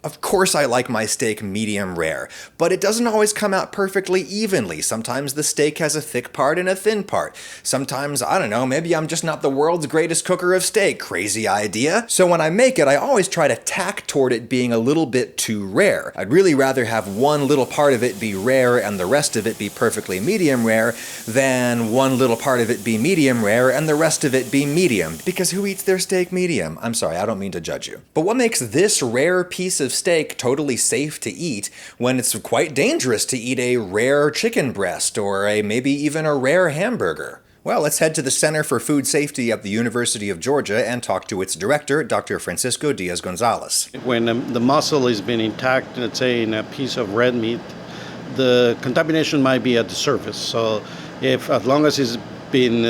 Of course I like my steak medium rare, but it doesn't always come out perfectly evenly. Sometimes the steak has a thick part and a thin part. Sometimes, I don't know, maybe I'm just not the world's greatest cooker of steak. Crazy idea. So when I make it, I always try to tack toward it being a little bit too rare. I'd really rather have one little part of it be rare and the rest of it be perfectly medium rare than one little part of it be medium rare and the rest of it be medium. Because who eats their steak medium? I'm sorry, I don't mean to judge you. But what makes this rare piece of steak totally safe to eat when it's quite dangerous to eat a rare chicken breast or maybe even a rare hamburger? Well, let's head to the Center for Food Safety at the University of Georgia and talk to its director, Dr. Francisco Diez-Gonzalez. When the muscle has been intact, let's say in a piece of red meat, the contamination might be at the surface. So as long as it's been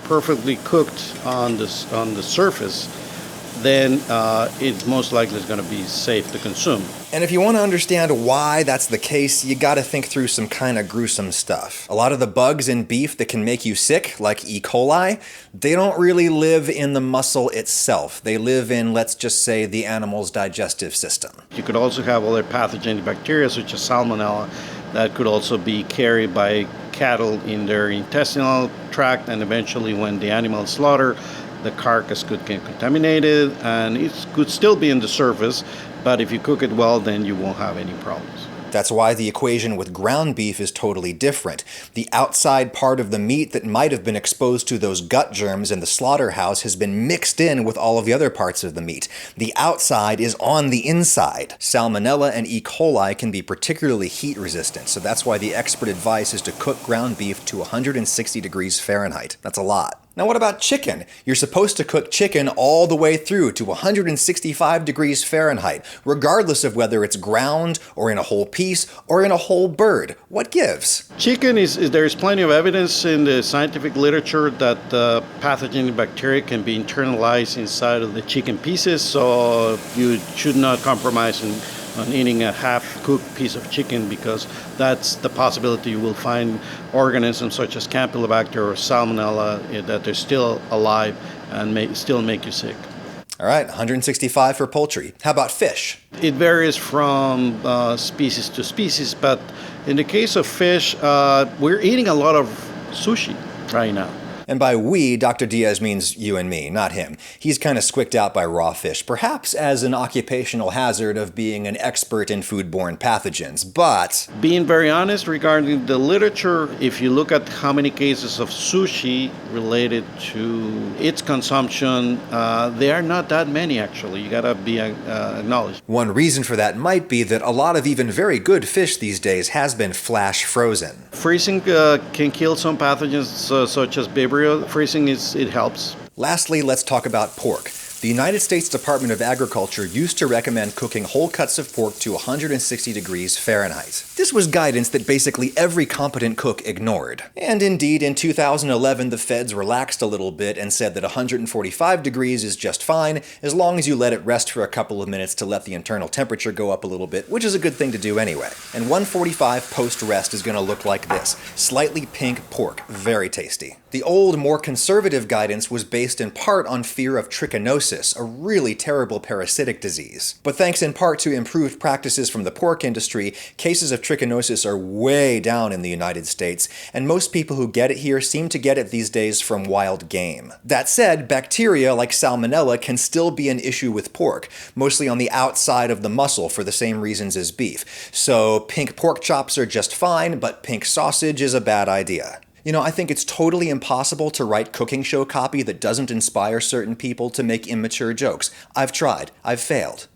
perfectly cooked on the surface, then it's most likely going to be safe to consume. And if you want to understand why that's the case, you gotta think through some kind of gruesome stuff. A lot of the bugs in beef that can make you sick, like E. coli, they don't really live in the muscle itself. They live in, let's just say, the animal's digestive system. You could also have other pathogenic bacteria, such as salmonella, that could also be carried by cattle in their intestinal tract, and eventually when the animal is slaughtered, the carcass could get contaminated, and it could still be in the surface, but if you cook it well, then you won't have any problems. That's why the equation with ground beef is totally different. The outside part of the meat that might have been exposed to those gut germs in the slaughterhouse has been mixed in with all of the other parts of the meat. The outside is on the inside. Salmonella and E. coli can be particularly heat resistant, so that's why the expert advice is to cook ground beef to 160 degrees Fahrenheit. That's a lot. Now what about chicken? You're supposed to cook chicken all the way through to 165 degrees Fahrenheit, regardless of whether it's ground or in a whole piece or in a whole bird. What gives? Chicken there's plenty of evidence in the scientific literature that pathogenic bacteria can be internalized inside of the chicken pieces, so you should not compromise on eating a half-cooked piece of chicken, because that's the possibility you will find organisms such as Campylobacter or Salmonella that they're still alive and may still make you sick. All right, 165 for poultry. How about fish? It varies from species to species, but in the case of fish, we're eating a lot of sushi right now. And by we, Dr. Diaz means you and me, not him. He's kind of squicked out by raw fish, perhaps as an occupational hazard of being an expert in foodborne pathogens, but... Being very honest regarding the literature, if you look at how many cases of sushi related to its consumption, there are not that many, actually. You gotta be acknowledged. One reason for that might be that a lot of even very good fish these days has been flash frozen. Freezing can kill some pathogens such as Vibrio. Freezing it helps. Lastly, let's talk about pork. The United States Department of Agriculture used to recommend cooking whole cuts of pork to 160 degrees Fahrenheit. This was guidance that basically every competent cook ignored. And indeed, in 2011, the feds relaxed a little bit and said that 145 degrees is just fine, as long as you let it rest for a couple of minutes to let the internal temperature go up a little bit, which is a good thing to do anyway. And 145 post-rest is going to look like this. Slightly pink pork. Very tasty. The old, more conservative guidance was based in part on fear of trichinosis, a really terrible parasitic disease. But thanks in part to improved practices from the pork industry, cases of trichinosis are way down in the United States, and most people who get it here seem to get it these days from wild game. That said, bacteria like salmonella can still be an issue with pork, mostly on the outside of the muscle for the same reasons as beef. So pink pork chops are just fine, but pink sausage is a bad idea. You know, I think it's totally impossible to write cooking show copy that doesn't inspire certain people to make immature jokes. I've tried. I've failed.